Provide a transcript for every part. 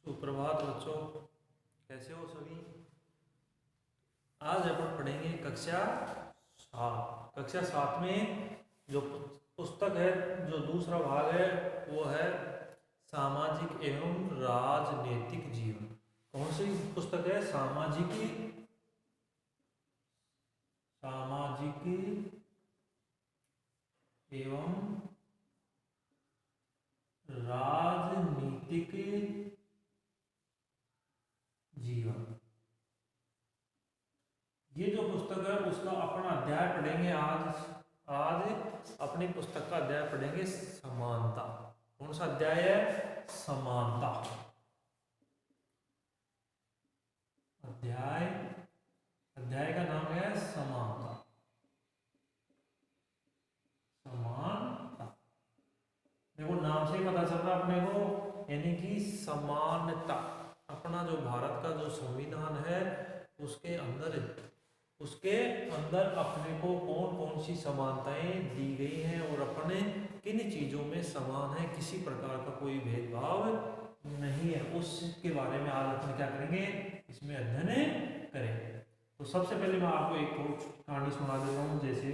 सुप्रभात बच्चों, कैसे हो सभी। आज अपन पढ़ेंगे कक्षा सात में जो पुस्तक है, जो दूसरा भाग है वो है सामाजिक एवं राजनीतिक जीवन। कौन सी पुस्तक है? सामाजिक एवं राजनीतिक जीवन। ये जो पुस्तक है उसका अपना अध्याय पढ़ेंगे आज अपनी पुस्तक का अध्याय पढ़ेंगे समानता। कौन सा अध्याय है? समानता। अध्याय का नाम है समानता। देखो नाम से ही पता चल रहा अपने को, यानी कि समानता। अपना जो भारत का जो संविधान है उसके अंदर अपने को कौन कौन सी समानताएं दी गई हैं और अपने किन चीजों में समान है, किसी प्रकार का कोई भेदभाव नहीं है, उसके बारे में आज अपन क्या करेंगे, इसमें अध्ययन करेंगे। तो सबसे पहले मैं आपको एक कहानी सुना देता हूँ। जैसे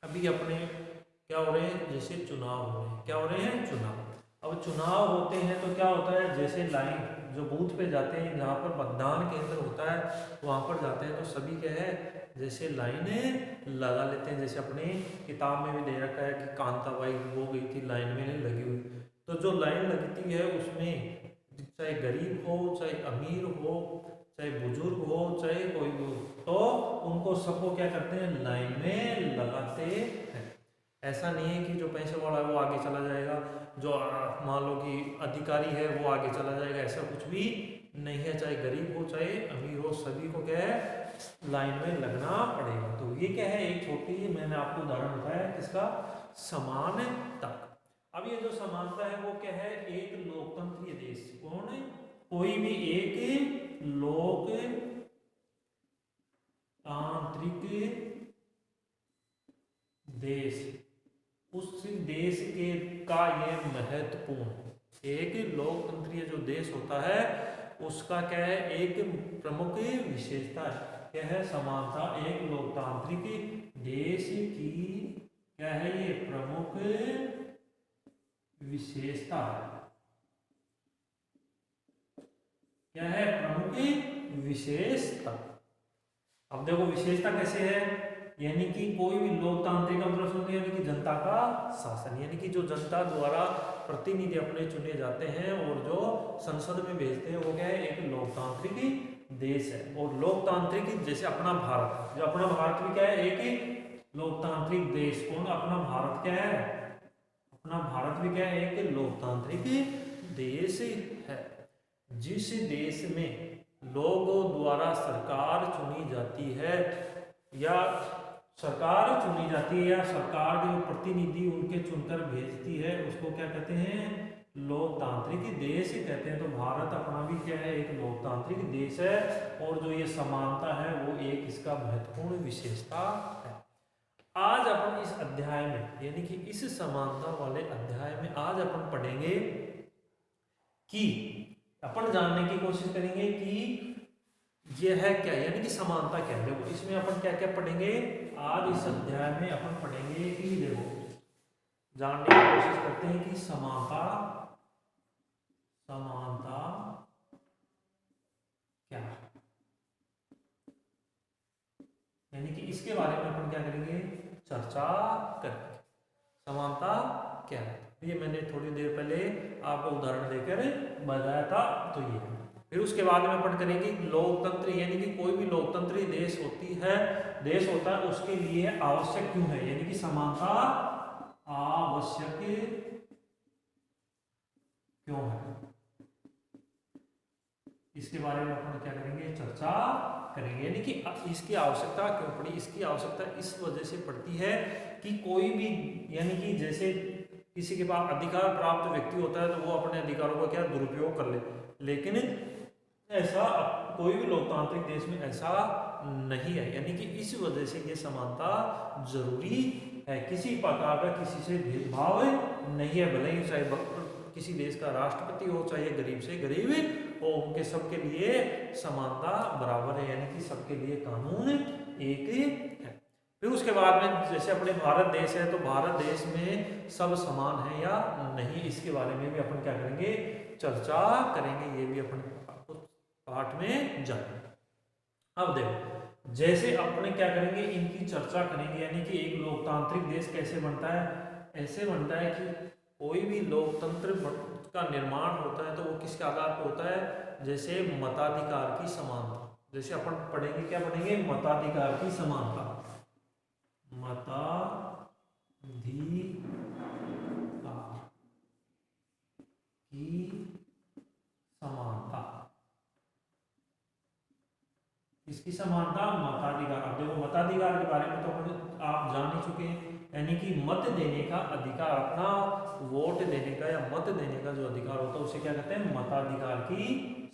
अभी अपने क्या हो रहे हैं, जैसे चुनाव हो रहे हैं। क्या हो रहे हैं? चुनाव। अब चुनाव होते हैं तो क्या होता है, जैसे लाइन जो बूथ पे जाते हैं, जहाँ पर मतदान केंद्र होता है वहाँ पर जाते हैं तो सभी क्या है, जैसे लाइनें लगा लेते हैं। जैसे अपनी किताब में भी दे रखा है कि कांताबाई वो गई थी लाइन में लगी हुई। तो जो लाइन लगती है उसमें चाहे गरीब हो, चाहे अमीर हो, चाहे बुजुर्ग हो, चाहे कोई भी हो, तो उनको सबको क्या करते हैं, लाइन में लगाते हैं। ऐसा नहीं है कि जो पैसे वाला है वो आगे चला जाएगा, जो मान लो कि अधिकारी है वो आगे चला जाएगा, ऐसा कुछ भी नहीं है। चाहे गरीब हो चाहे अमीर हो, सभी को क्या है, लाइन में लगना पड़ेगा। तो ये क्या है, एक छोटी मैंने आपको उदाहरण बताया किसका, समानता। अब ये जो समानता है वो क्या है, एक लोकतंत्रीय देश, कौन है, कोई भी एक लोकतांत्रिक देश, उस देश के का ये महत्वपूर्ण, एक लोकतंत्रीय जो देश होता है उसका क्या है, एक प्रमुख विशेषता है, क्या है, समानता। एक लोकतांत्रिक देश की क्या है, ये प्रमुख विशेषता है। क्या है? प्रमुख विशेषता। अब देखो विशेषता कैसे है, यानी कि कोई भी लोकतांत्रिक मतलब यानी कि जनता का शासन, यानी कि जो जनता द्वारा प्रतिनिधि अपने चुने जाते हैं और जो संसद में भेजते हैं वो क्या है, एक लोकतांत्रिक देश है। और लोकतांत्रिक जैसे अपना भारत, जो अपना भारत भी क्या है, एक लोकतांत्रिक देश। कौन? अपना भारत क्या है, अपना भारत भी क्या है, एक लोकतांत्रिक देश है। जिस देश में लोगों द्वारा सरकार चुनी जाती है या सरकार जो प्रतिनिधि उनके चुनकर भेजती है, उसको क्या कहते हैं, लोकतांत्रिक देश कहते हैं। तो भारत अपना भी क्या है, एक लोकतांत्रिक देश है। और जो ये समानता है वो एक इसका महत्वपूर्ण विशेषता है। आज अपन इस अध्याय में, यानी कि इस समानता वाले अध्याय में आज अपन पढ़ेंगे कि अपन जानने की कोशिश करेंगे कि ये है क्या, यानी कि समानता क्या है। देखो इसमें अपन क्या क्या पढ़ेंगे आज इस अध्याय में, अपन पढ़ेंगे कि देखो जानने की कोशिश करते हैं कि समानता क्या है, यानी कि इसके बारे में अपन क्या करेंगे, चर्चा करेंगे। समानता क्या है, ये मैंने थोड़ी देर पहले आपको उदाहरण देकर बताया था। तो ये फिर उसके बाद में अपन करेंगे लोकतंत्र, यानी कि कोई भी लोकतंत्री देश होता है उसके लिए आवश्यक क्यों है, यानी कि समानता आवश्यक क्यों है, इसके बारे में अपन क्या करेंगे, चर्चा करेंगे। यानी कि इसकी आवश्यकता क्यों पड़ी, इसकी आवश्यकता इस वजह से पड़ती है कि कोई भी, यानी कि जैसे किसी के पास अधिकार प्राप्त व्यक्ति होता है तो वो अपने अधिकारों का क्या दुरुपयोग कर ले, लेकिन ऐसा कोई भी लोकतांत्रिक देश में ऐसा नहीं है। यानी कि इस वजह से ये समानता जरूरी है, किसी प्रकार का किसी से भेदभाव नहीं है, भले ही चाहे किसी देश का राष्ट्रपति हो, चाहे गरीब से गरीब हो, उनके सबके लिए समानता बराबर है, यानी कि सबके लिए कानून एक है। फिर उसके बाद में जैसे अपने भारत देश है, तो भारत देश में सब समान है या नहीं, इसके बारे में भी अपन क्या करेंगे, चर्चा करेंगे, ये भी अपन पाठ में जाएंगे। अब देखो, जैसे अपने क्या करेंगे, इनकी चर्चा करेंगे, यानी कि एक लोकतांत्रिक देश कैसे बनता है। ऐसे बनता है कि कोई भी लोकतंत्र का निर्माण होता है तो वो किसके आधार पर होता है, जैसे मताधिकार की समानता। जैसे अपन पढ़ेंगे, क्या पढ़ेंगे, मताधिकार की समानता, मताधिकार की समानता, इसकी समानता, मताधिकार। अब देखो, मताधिकार के बारे में तो आप जान ही चुके हैं, यानी कि मत देने का अधिकार, अपना वोट देने का या मत देने का जो अधिकार होता है उसे क्या कहते हैं, मताधिकार की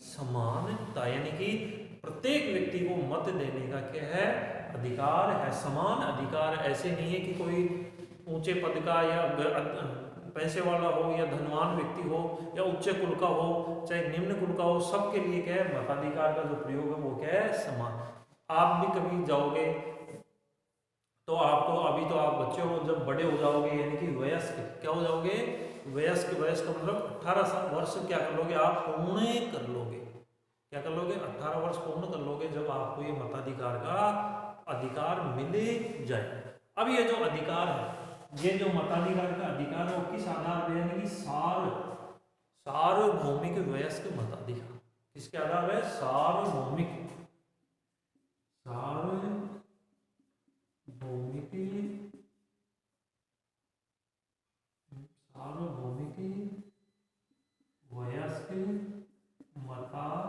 समानता। यानी कि प्रत्येक व्यक्ति को मत देने का क्या है, अधिकार है, समान अधिकार। ऐसे नहीं है कि कोई ऊंचे पद का या पैसे वाला हो या धनवान व्यक्ति हो या उच्च कुल का हो चाहे निम्न कुल का हो, सबके लिए क्या है, मताधिकार का जो प्रयोग है वो क्या है, समान। आप भी कभी जाओगे तो आपको, अभी तो आप बच्चे हो, जब बड़े हो जाओगे यानी कि वयस्क, क्या हो जाओगे, वयस्क। वयस्क मतलब 18 वर्ष क्या कर लोगे, आप पूर्ण कर लोगे, क्या कर लोगे, 18 वर्ष पूर्ण कर लोगे, जब आपको ये मताधिकार का अधिकार मिल जाए। अब ये जो अधिकार है, ये जो मताधिकार का अधिकार है वो किस आधार पर, यानी कि सार्वभौमिक वयस्क मताधिकार, किसके आधार है, सार्वभौमिक वयस्क मताधिकार,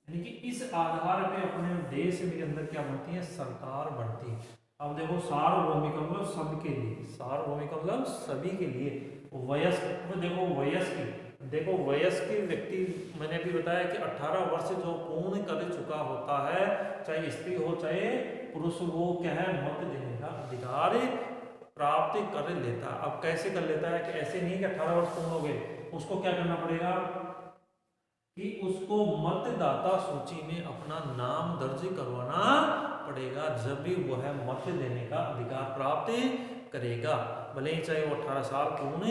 यानी कि इस आधार पे अपने देश के अंदर क्या बनती है, सरकार बनती है। अब देखो, सार्वभौमिक मतलब सबके लिए, सार्वभौमिक मतलब सभी के लिए। वयस्क तो देखो, वयस्क व्यक्ति, मैंने भी बताया कि 18 वर्ष जो पूर्ण कर चुका होता है, चाहे स्त्री हो चाहे पुरुष, वो क्या है, मत देने का अधिकार प्राप्त कर लेता। अब कैसे कर लेता है, कि ऐसे नहीं कि 18 वर्ष पूर्ण हो गए, उसको क्या करना पड़ेगा कि उसको मतदाता सूची में अपना नाम दर्ज करवाना पड़ेगा, जब भी वह मत देने का अधिकार प्राप्त करेगा, भले ही चाहे वो 18 साल पूर्ण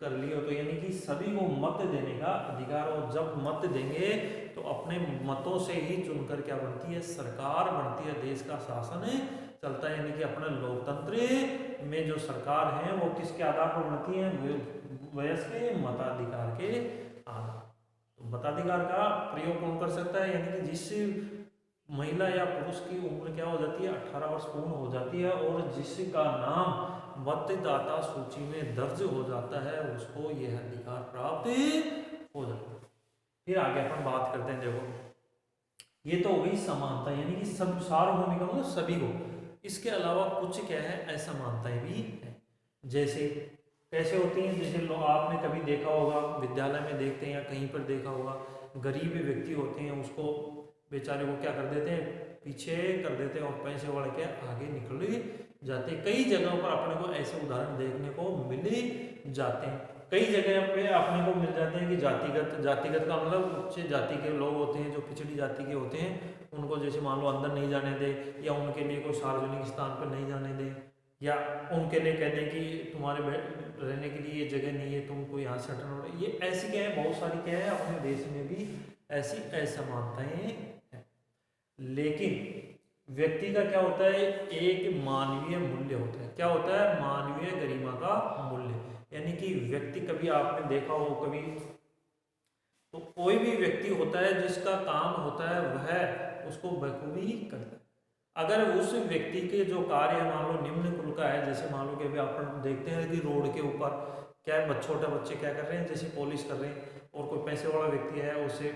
कर लियो। तो यानी कि सभी को मत देने का अधिकार, और जब मत देंगे तो अपने मतों से ही चुनकर क्या बनती है, सरकार बनती है, देश का शासन चलता है। यानी कि अपने लोकतंत्र में जो सरकार है वो किसके आधार पर बनती है, वयस्क मताधिकार के आधार। तो मताधिकार का प्रयोग कौन कर सकता है, यानी कि जिस महिला या पुरुष की उम्र क्या हो जाती है, 18 वर्ष पूर्ण हो जाती है, और जिसका नाम मतदाता सूची में दर्ज हो जाता है, उसको यह अधिकार प्राप्त हो जाता है। फिर आगे अपन बात करते हैं। देखो, ये तो हो गई समानता, यानी कि सब, सार्वभौमिक मतलब सभी को। इसके अलावा कुछ क्या है, असमानताएं भी है। जैसे कैसे होती हैं, जैसे आपने कभी देखा होगा, विद्यालय में देखते हैं या कहीं पर देखा होगा, गरीब व्यक्ति होते हैं, उसको बेचारे को क्या कर देते हैं, पीछे कर देते हैं, और पैसे वाले के आगे निकल जाते हैं। कई जगहों पर अपने को ऐसे उदाहरण देखने को मिल जाते हैं। कई जगह पे अपने को मिल जाते हैं कि जातिगत का मतलब उच्च जाति के लोग होते हैं, जो पिछड़ी जाति के होते हैं, उनको जैसे मान लो अंदर नहीं जाने दे, या उनके लिए कोई सार्वजनिक स्थान पर नहीं जाने दे, या उनके लिए कह दें कि तुम्हारे रहने के लिए ये जगह नहीं है, तुमको यहाँ से हटना पड़ेगा। ये ऐसी क्या है, बहुत सारी क्या है, अपने देश में भी ऐसी असमानताएं हैं। लेकिन व्यक्ति का क्या होता है, एक मानवीय मूल्य होता है। क्या होता है, मानवीय गरिमा का मूल्य। यानी कि व्यक्ति, कभी आपने देखा हो, कभी तो कोई भी व्यक्ति होता है जिसका काम होता है वह उसको बखूबी करता है। अगर उस व्यक्ति के जो कार्य है, मान लो निम्न कुल का है, जैसे मान लो कि अभी आप देखते हैं कि रोड के ऊपर क्या है, छोटे बच्चे क्या कर रहे हैं, जैसे पॉलिश कर रहे हैं, और कोई पैसे वाला व्यक्ति है उसे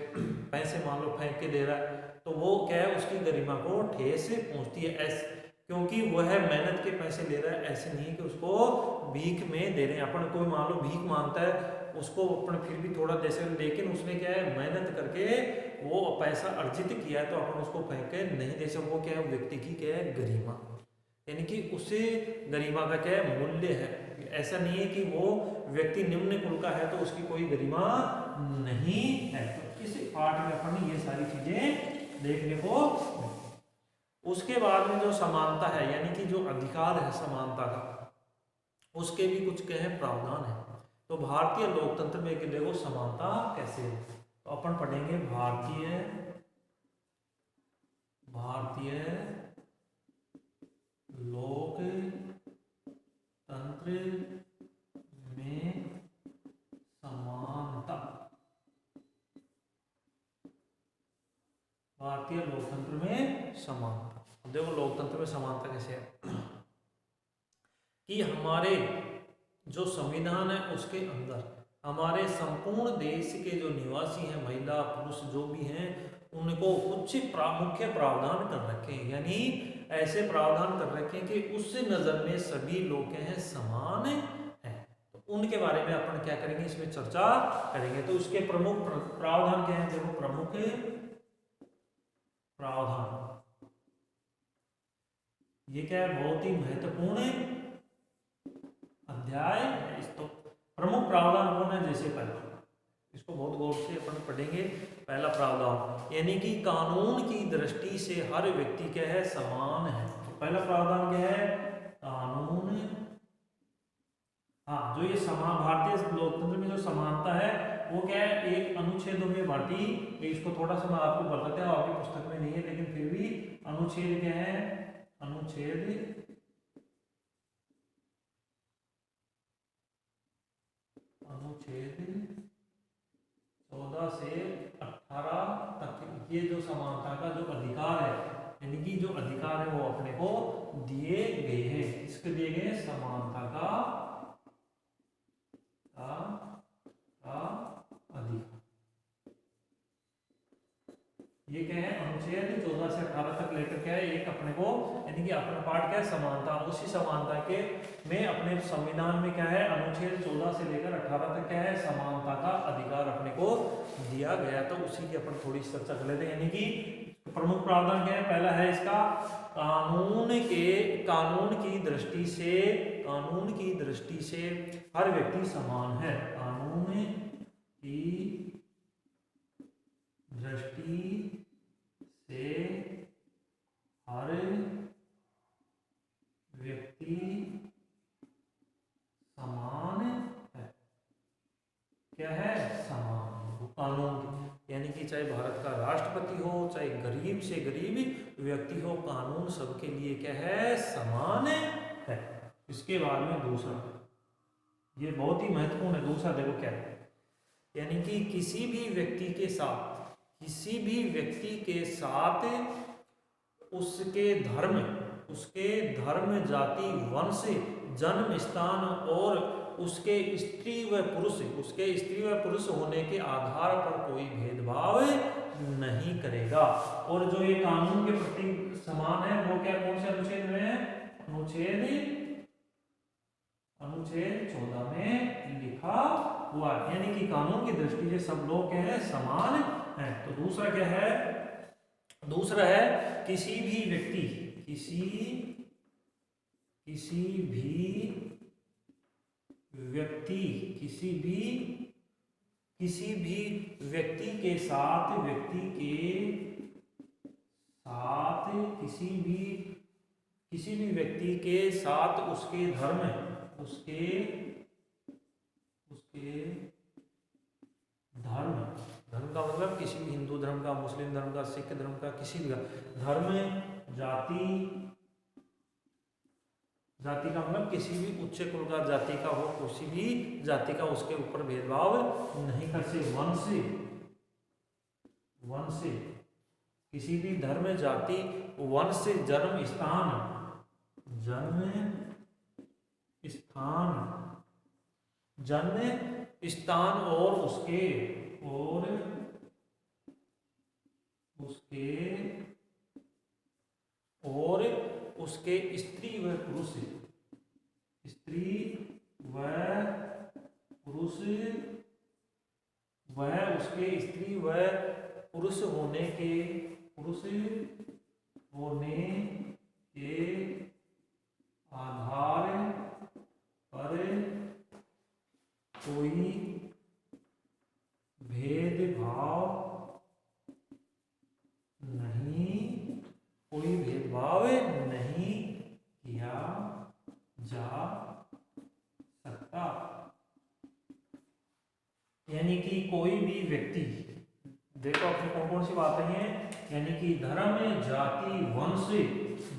पैसे मान लो फेंक के दे रहा है, तो वो क्या है, उसकी गरिमा को ठेस पहुंचती है। ऐसे क्योंकि वह मेहनत के पैसे ले रहा है, ऐसे नहीं कि उसको भीख में दे रहे हैं। अपन कोई मान लो भीख मांगता है, उसको अपन फिर भी थोड़ा दे सकते, लेकिन उसने क्या है, मेहनत करके वो पैसा अर्जित किया है, तो अपन उसको फेंक के नहीं दे सकते। वो क्या है, व्यक्ति की क्या है, गरिमा, यानी कि उसे गरिमा का क्या है, मूल्य है। सके। ऐसा नहीं है कि वो व्यक्ति निम्न कुल का है तो उसकी कोई गरिमा नहीं है। तो इस पाठ में अपन ये सारी चीजें देखने को। उसके बाद में जो समानता है यानी कि जो अधिकार है समानता का, उसके भी कुछ कहे प्रावधान है। तो भारतीय लोकतंत्र में कि देखो समानता कैसे है, तो अपन पढ़ेंगे भारतीय लोकतंत्र में समानता। भारतीय लोकतंत्र में समानता, देखो लोकतंत्र में समानता कैसे है कि हमारे जो संविधान है उसके अंदर हमारे संपूर्ण देश के जो निवासी हैं, महिला पुरुष जो भी हैं, उनको कुछ मुख्य प्रावधान कर रखे हैं, यानी ऐसे प्रावधान कर रखे हैं कि उस नजर में सभी लोग हैं समान हैं। तो उनके बारे में अपन क्या करेंगे, इसमें चर्चा करेंगे। तो उसके प्रमुख प्रावधान क्या है, देखो प्रमुख प्रावधान ये क्या है, बहुत ही महत्वपूर्ण अध्याय है। इस तो प्रमुख प्रावधान कौन है, जैसे पहला इसको बहुत गौर से अपन पढ़ेंगे। पहला प्रावधान यानी कि कानून की दृष्टि से हर व्यक्ति क्या है, समान है। तो पहला प्रावधान क्या है, कानून, हाँ जो ये समान भारतीय लोकतंत्र में जो समानता है वो क्या है, एक अनुच्छेदों में बांटी। इसको थोड़ा सा मैं आपको बताते हैं, आपकी पुस्तक में नहीं है लेकिन फिर भी अनुच्छेद क्या है, अनुच्छेद 14 से 18 तक ये जो समानता का जो अधिकार है, यानी कि जो अधिकार है वो अपने को दिए गए हैं। किसके दिए गए, समानता का अधिकार। ये क्या है, अनुच्छेद 14 से 18 तक लेकर क्या है, एक अपने को यानी कि अपना पार्ट क्या है, समानता। उसी समानता के में अपने संविधान में क्या है, अनुच्छेद 14 से लेकर 18 तक क्या है, समानता का अधिकार अपने को दिया गया। तो उसी की अपन थोड़ी चर्चा कर लेते हैं। यानी कि प्रमुख प्रावधान क्या है, पहला है इसका कानून की दृष्टि से हर व्यक्ति समान है। कानून की दृष्टि से हर व्यक्ति समान है। क्या है, समान कानून की, यानी कि चाहे भारत का राष्ट्रपति हो, चाहे गरीब से गरीब व्यक्ति हो, कानून सबके लिए क्या है, समान है। इसके बाद में दूसरा, ये बहुत ही महत्वपूर्ण है। दूसरा देखो क्या है, यानी कि किसी भी व्यक्ति के साथ उसके धर्म, जाति, वंश, जन्म स्थान और उसके स्त्री व पुरुष होने के आधार पर कोई भेदभाव नहीं करेगा। और जो ये कानून के प्रति समान है वो क्या, कौन से अनुच्छेद में है, अनुच्छेद 14 में लिखा हुआ है। यानी कि कानून की दृष्टि से सब लोग क्या है, समान हैं। तो दूसरा क्या है, दूसरा है किसी भी व्यक्ति के साथ किसी भी व्यक्ति के साथ उसके धर्म का मतलब किसी भी हिंदू धर्म का, मुस्लिम धर्म का, सिख धर्म का, किसी भी धर्म, जाति का मतलब किसी भी उच्च कुल का, जाति का हो, किसी भी जाति का उसके ऊपर भेदभाव नहीं कर सकते। वंश किसी भी धर्म, जाति, वंश, जन्म स्थान और उसके स्त्री व पुरुष होने के आधार पर कोई भेदभाव नहीं किया जा सकता। यानी कि कोई भी व्यक्ति, देखो अपने कौन कौन सी बातें हैं, यानी कि धर्म, जाति, वंश,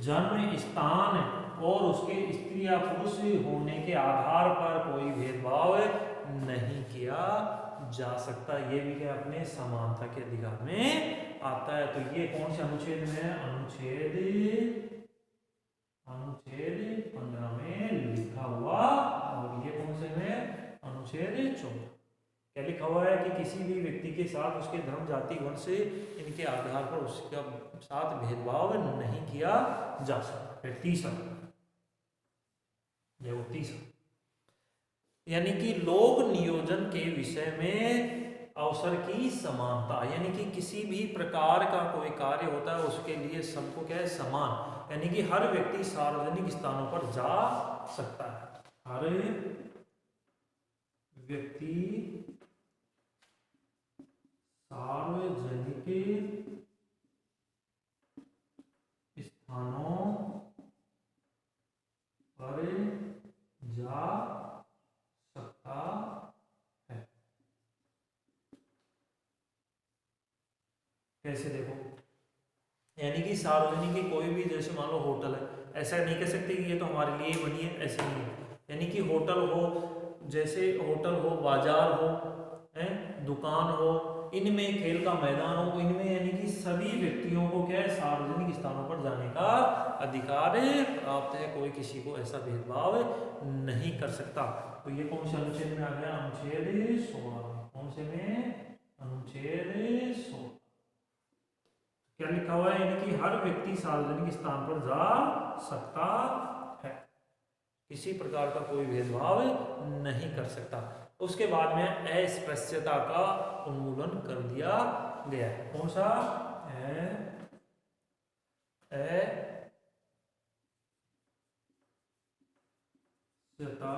जन्म स्थान और उसके स्त्री या पुरुष होने के आधार पर कोई भेदभाव नहीं किया जा सकता। ये भी क्या अपने समानता के अधिकार में आता है। तो ये कौन से अनुच्छेद में है? अनुच्छेद 15 में लिखा हुआ, और ये कौन से में? अनुच्छेद 14। क्या लिखा हुआ है कि किसी भी व्यक्ति के साथ उसके धर्म, जाति, वंश इनके आधार पर उसका साथ भेदभाव नहीं किया जा सकता। फिर तीसरा, ये तीसरा, यानी कि लोक नियोजन के विषय में अवसर की समानता। यानी कि किसी भी प्रकार का कोई कार्य होता है उसके लिए सबको क्या है? समान। यानी कि हर व्यक्ति सार्वजनिक स्थानों पर जा सकता है। हर व्यक्ति सार्वजनिक स्थानों पर जा सकता है। कैसे? देखो, यानी कि सार्वजनिक की कोई भी, जैसे मान लो होटल है, ऐसा नहीं कह सकते कि ये तो हमारे लिए बनी है, ऐसे नहीं है। यानी कि होटल हो, जैसे होटल हो, बाजार हो, दुकान हो, इनमें खेल का मैदान हो, इनमें यानी कि सभी व्यक्तियों को क्या है? सार्वजनिक स्थानों पर जाने का अधिकार प्राप्त है। कोई किसी को ऐसा भेदभाव नहीं कर सकता। तो ये कौन से अनुच्छेद में आ गया? अनुच्छेद 16। कौन से में? अनुच्छेद 16। क्या लिखा हुआ है? यानी कि हर व्यक्ति सार्वजनिक स्थान पर जा सकता है, किसी प्रकार का कोई भेदभाव नहीं कर सकता। उसके बाद में अस्पृश्यता का उन्मूलन कर दिया गया है। कौन सा? अस्पृश्यता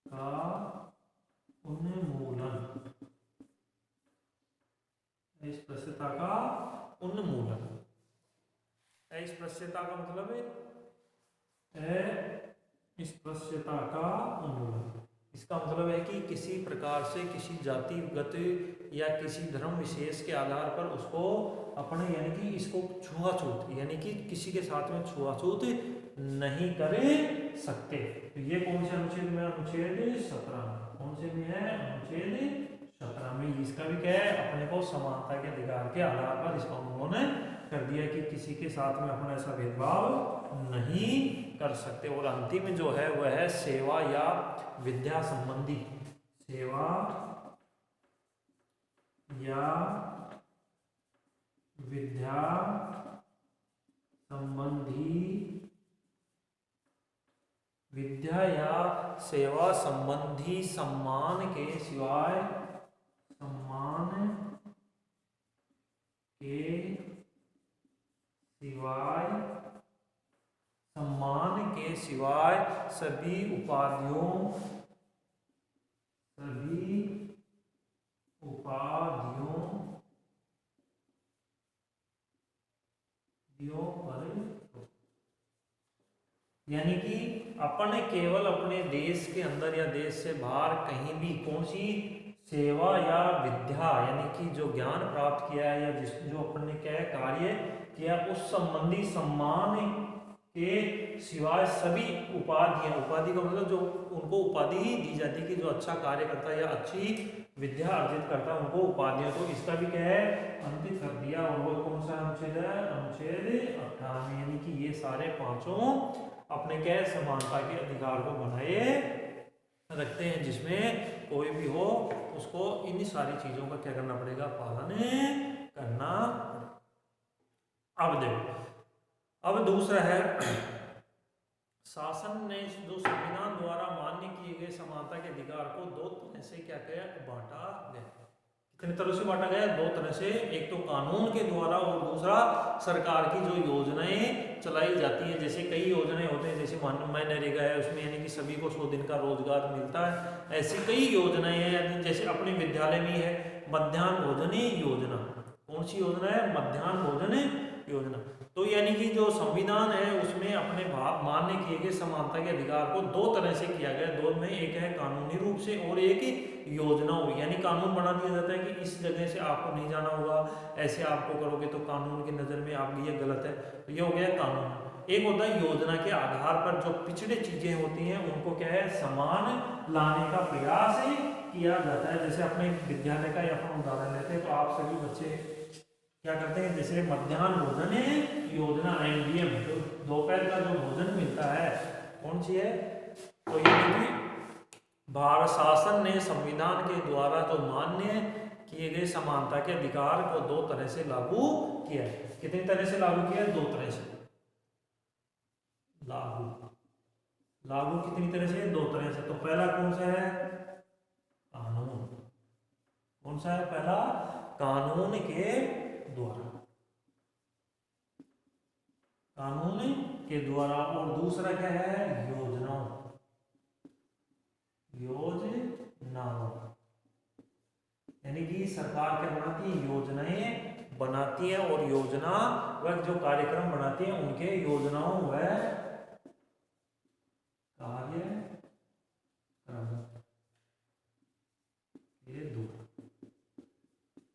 का उन्मूलन। अस्पृश्यता का उन्मूलन। अस्पृश्यता का मतलब अस्पृश्यता का उन्मूलन। इसका मतलब है कि किसी प्रकार से किसी जातिगत या किसी धर्म विशेष के आधार पर उसको अपने, यानी कि इसको छुआछूत, यानी कि किसी के साथ में छुआछूत नहीं कर सकते। तो ये कौन से अनुच्छेद में? अनुच्छेद 17 में। कौन से में है? अनुच्छेद 17 में। इसका भी क्या है? अपने को समानता के अधिकार के आधार पर इसका उन्होंने कर दिया कि किसी के साथ में अपना ऐसा भेदभाव नहीं कर सकते। और अंतिम में जो है वह है सेवा या विद्या संबंधी, सेवा या विद्या संबंधी, विद्या या सेवा संबंधी सम्मान के सिवाय, सम्मान के सिवाय, सम्मान के सिवाय सभी उपाधियों पर, यानी कि अपन केवल अपने देश के अंदर या देश से बाहर कहीं भी कौन सी सेवा या विद्या, यानी कि जो ज्ञान प्राप्त किया है या जो अपन ने क्या है कार्य किया, उस संबंधी सम्मान के सिवाय सभी उपाधियां, उपाधि का मतलब जो उनको उपाधि ही दी जाती है कि जो अच्छा कार्य करता है या अच्छी विद्या अर्जित करता है उनको उपाधियां। तो इसका भी क्या है? अंकित कर दिया। और वो कौन सा अनुच्छेद है? अनुच्छेद 18 में। यानी कि ये सारे पांचों अपने क्या समानता के अधिकार को बनाए रखते हैं, जिसमें कोई भी हो उसको इन सारी चीजों का क्या करना पड़ेगा? पालन करना पड़ेगा। अब देखो, अब दूसरा है शासन ने जो संविधान द्वारा मान्य किए गए समानता के अधिकार को दो तरह से क्या किया? बांटा गया। कितनी तरह से बांटा गया? दो तरह से, एक तो कानून के द्वारा और दूसरा सरकार की जो योजनाएं चलाई जाती हैं। जैसे कई योजनाएं होते हैं, जैसे मनरेगा है, उसमें यानी कि सभी को 100 दिन का रोजगार मिलता है। ऐसी कई योजनाएं हैं, जैसे अपने विद्यालय में है मध्याह्न भोजन योजना। कौन सी योजना है? मध्याह्न भोजन योजना। तो यानी कि जो संविधान है उसमें अपने मान्य किए गए समानता के अधिकार को दो तरह से किया गया। दो में, एक है कानूनी रूप से और एक योजना हुई, यानी कानून बना दिया जाता है कि इस जगह से आपको नहीं जाना होगा, ऐसे आपको करोगे तो कानून की नज़र में आपकी ये गलत है, तो ये हो गया कानून। एक होता है योजना के आधार पर जो पिछड़े चीजें होती हैं उनको क्या है? समान लाने का प्रयास किया जाता है। जैसे अपने विद्यालय का अपन उदाहरण लेते हैं, तो आप सभी बच्चे क्या करते हैं? जैसे मध्याह्न भोजन योजना MDM, जो दोपहर का जो भोजन मिलता है, कौन सी है? तो यानी कि भारत शासन ने संविधान के द्वारा जो मान्य किए गए समानता के अधिकार को दो तरह से लागू किया है। कितनी तरह से लागू किया है? दो तरह से लागू कितनी तरह से? दो तरह से। तो पहला कौन सा है? कानून। कौन सा है? पहला कानून के द्वारा, कानून के द्वारा। और दूसरा क्या है? योजनाओं। यानी कि सरकार क्या बनाती है? योजनाएं बनाती है, और योजना वह जो कार्यक्रम बनाती है उनके योजनाओं व कार्यक्रम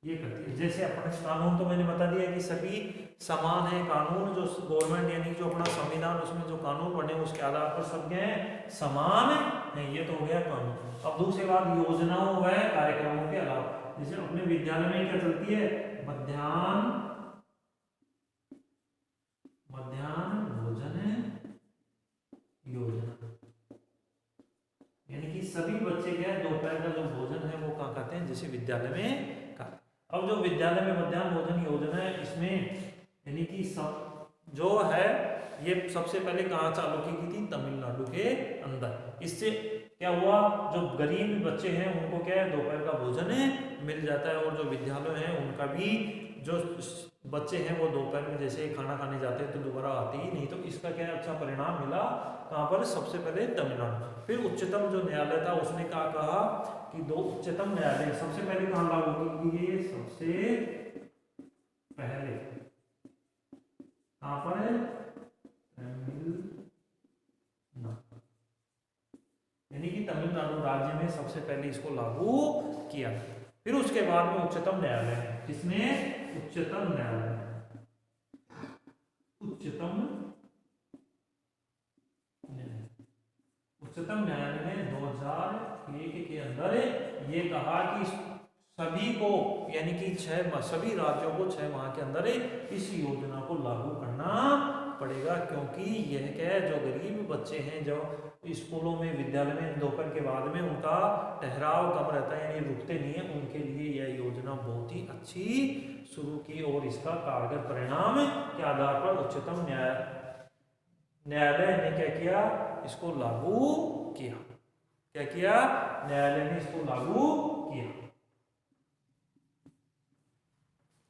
ये करती है। जैसे अपने कानून तो मैंने बता दिया कि सभी समान है। कानून जो गवर्नमेंट यानी जो अपना संविधान उसमें जो कानून बने उसके आधार पर सब क्या है? समान है। ये तो हो गया कानून। अब दूसरी बात योजनाओं व कार्यक्रमों के अलावा, जैसे अपने विद्यालय में क्या चलती है? मध्याह्न भोजन योजना। यानी कि सभी बच्चे क्या है? दोपहर का जो भोजन है वो कहाँ खाते हैं? जैसे विद्यालय में खाते। अब जो विद्यालय में मध्याह्न भोजन योजना है, इसमें यानी कि सब जो है ये सबसे पहले कहाँ चालू की गई थी? तमिलनाडु के अंदर। इससे क्या हुआ? जो गरीब बच्चे हैं उनको क्या है? दोपहर का भोजन मिल जाता है, और जो विद्यालय हैं उनका भी जो बच्चे हैं वो दोपहर में जैसे खाना खाने जाते हैं तो दोबारा आते ही नहीं। तो इसका क्या अच्छा परिणाम मिला? कहाँ पर? सबसे पहले तमिलनाडु। फिर उच्चतम जो न्यायालय था उसने क्या कहा कि दो उच्चतम न्यायालय सबसे पहले कहाँ लागू की गई? सबसे पहले कहाँ पर? यानी कि तमिलनाडु राज्य में सबसे पहले इसको लागू किया। फिर उसके बाद में उच्चतम न्यायालय है। किसने? उच्चतम न्यायालय। उच्चतम न्यायालय ने 2001 के अंदर ये कहा कि सभी को यानी कि सभी राज्यों को 6 माह के अंदर इस योजना को लागू करना पड़ेगा, क्योंकि यह क्या है? जो गरीब बच्चे हैं जो स्कूलों में विद्यालय में दोपहर के बाद में उनका ठहराव कम रहता है, यानी रुकते नहीं है, उनके लिए यह योजना बहुत ही अच्छी शुरू की। और इसका कारगर परिणाम के आधार पर उच्चतम न्यायालय ने क्या किया? इसको लागू किया। क्या किया? न्यायालय ने इसको लागू किया।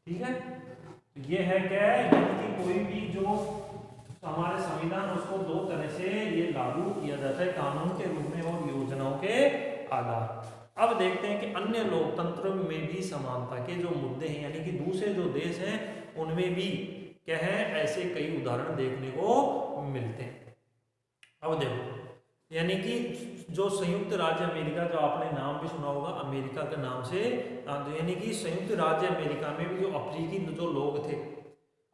ठीक है, ये है क्या है? यानी कि कोई भी जो हमारे संविधान उसको दो तरह से ये लागू किया जाता है, कानून के रूप में और योजनाओं के आधार। अब देखते हैं कि अन्य लोकतंत्र में भी समानता के जो मुद्दे हैं, यानी कि दूसरे जो देश हैं उनमें भी क्या है? ऐसे कई उदाहरण देखने को मिलते हैं। अब देखो, यानी कि जो संयुक्त राज्य अमेरिका, जो आपने नाम भी सुना होगा अमेरिका के नाम से, यानी कि संयुक्त राज्य अमेरिका में भी जो अफ्रीकी जो लोग थे,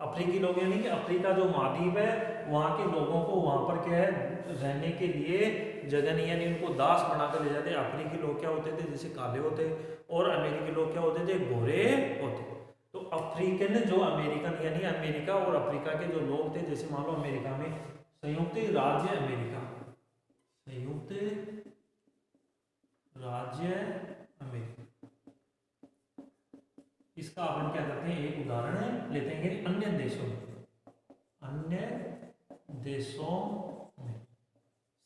अफ्रीकी लोग यानी कि अफ्रीका जो महाद्वीप है वहाँ के लोगों को वहाँ पर क्या है? रहने के लिए जगह नहीं, यानी उनको दास बनाकर ले जाते। अफ्रीकी लोग क्या होते थे? जैसे काले होते, और अमेरिकी लोग क्या होते थे? गोरे होते। तो अफ्रीकन जो अमेरिकन यानी अमेरिका और अफ्रीका के जो लोग थे, जैसे मान लो अमेरिका में संयुक्त राज्य अमेरिका, संयुक्त राज्य अमेरिका, इसका अपन क्या करते हैं? एक उदाहरण लेते हैं अन्य देशों में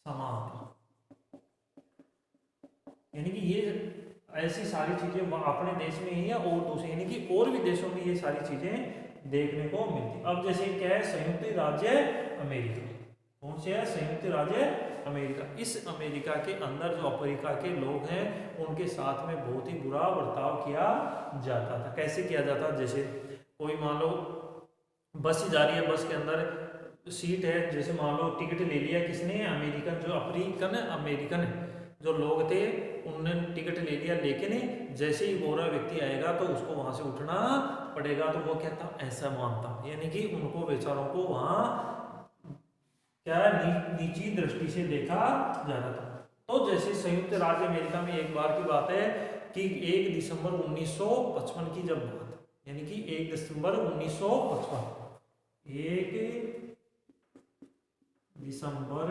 समानता। यानी कि ये ऐसी सारी चीजें अपने देश में ही है और दूसरे यानी कि और भी देशों में ये सारी चीजें देखने को मिलती। अब जैसे क्या है संयुक्त राज्य अमेरिका, कौन से है संयुक्त राज्य अमेरिका। इस अमेरिका के अंदर जो अफ्रीका के लोग हैं उनके साथ में बहुत ही बुरा बर्ताव किया जाता था। कैसे किया जाता, जैसे कोई मान लो बस जा रही है, बस के अंदर सीट है, जैसे मान लो टिकट ले लिया किसने, अमेरिकन जो अमेरिकन जो लोग थे उनने टिकट ले लिया, लेकिन जैसे ही गोरा व्यक्ति आएगा तो उसको वहां से उठना पड़ेगा। तो वो कहता ऐसा मानता, यानी कि उनको बेचारों को वहां क्या नीची दृष्टि से देखा जाता था। तो जैसे संयुक्त राज्य अमेरिका में एक बार की बात है कि 1 दिसंबर 1955 की जब बात, यानी कि 1 दिसंबर 1955, 1 दिसंबर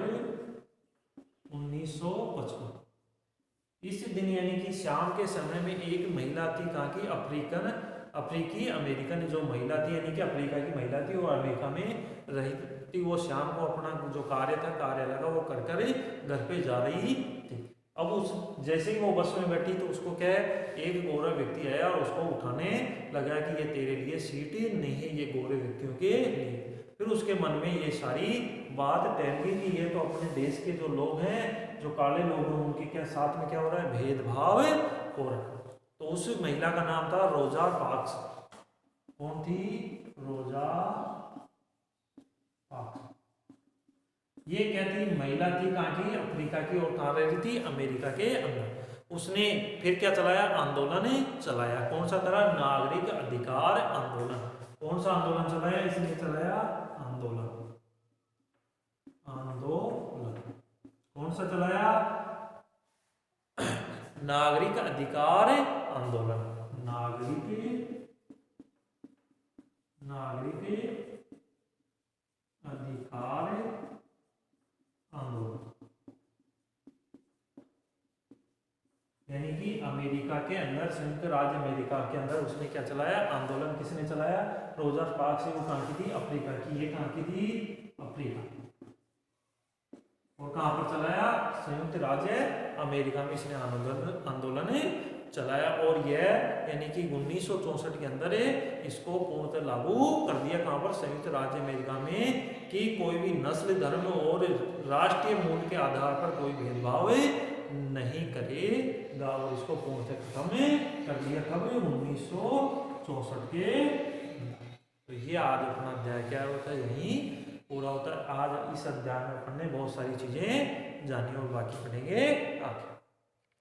1955 इस दिन यानी कि शाम के समय में एक महिला थी, कहाँ की, अफ्रीकी अमेरिकन जो महिला थी, यानी कि अफ्रीका की महिला थी और अमेरिका में रहती, वो शाम को अपना जो कार्य था, कार्य लगा वो कर कर घर पे जा रही थी। अब उस जैसे ही वो बस में बैठी तो उसको क्या है, एक गोरा व्यक्ति आया और उसको उठाने लगा कि ये तेरे लिए सीट नहीं है, ये गोरे व्यक्तियों के लिए। फिर उसके मन में ये सारी बात टहल गई कि ये तो अपने देश के जो लोग हैं, जो काले लोग हैं, उनके क्या साथ में क्या हो रहा है, भेदभाव हो रहा है। तो उस महिला का नाम था रोजा पार्क्स। कौन थी, रोजा पार्क्स। ये क्या थी, महिला थी, कहाँ की, अफ्रीका की, और कहाँ रहती थी, अमेरिका के अंदर। उसने फिर क्या चलाया, आंदोलन चलाया। कौन सा करा, नागरिक अधिकार आंदोलन। कौन सा आंदोलन चलाया, इसने चलाया आंदोलन, कौन सा चलाया, नागरिक अधिकार आंदोलन, नागरिक अधिकार आंदोलन। यानी कि अमेरिका के अंदर, संयुक्त राज्य अमेरिका के अंदर उसने क्या चलाया, आंदोलन। किसने चलाया, रोजा पार्क्स से। वो कहाँ की थी, अफ्रीका की। ये कहाँ की थी, अफ्रीका। और कहाँ पर चलाया, संयुक्त राज्य अमेरिका में इसने आंदोलन चलाया। और यह यानी कि 1964 के अंदर इसको पूर्णतः लागू कर दिया। कहाँ पर, संयुक्त राज्य अमेरिका में, कि कोई भी नस्ल, धर्म और राष्ट्रीय मूल के आधार पर कोई भेदभाव नहीं करेगा, और इसको पूर्णतः खत्म कर दिया। कब, 1964 के। तो ये आज अपना अध्याय क्या होता है, यही पूरा होता है। आज इस अध्याय में अपन ने बहुत सारी चीजें जानी और बाकी पढ़ेंगे आगे।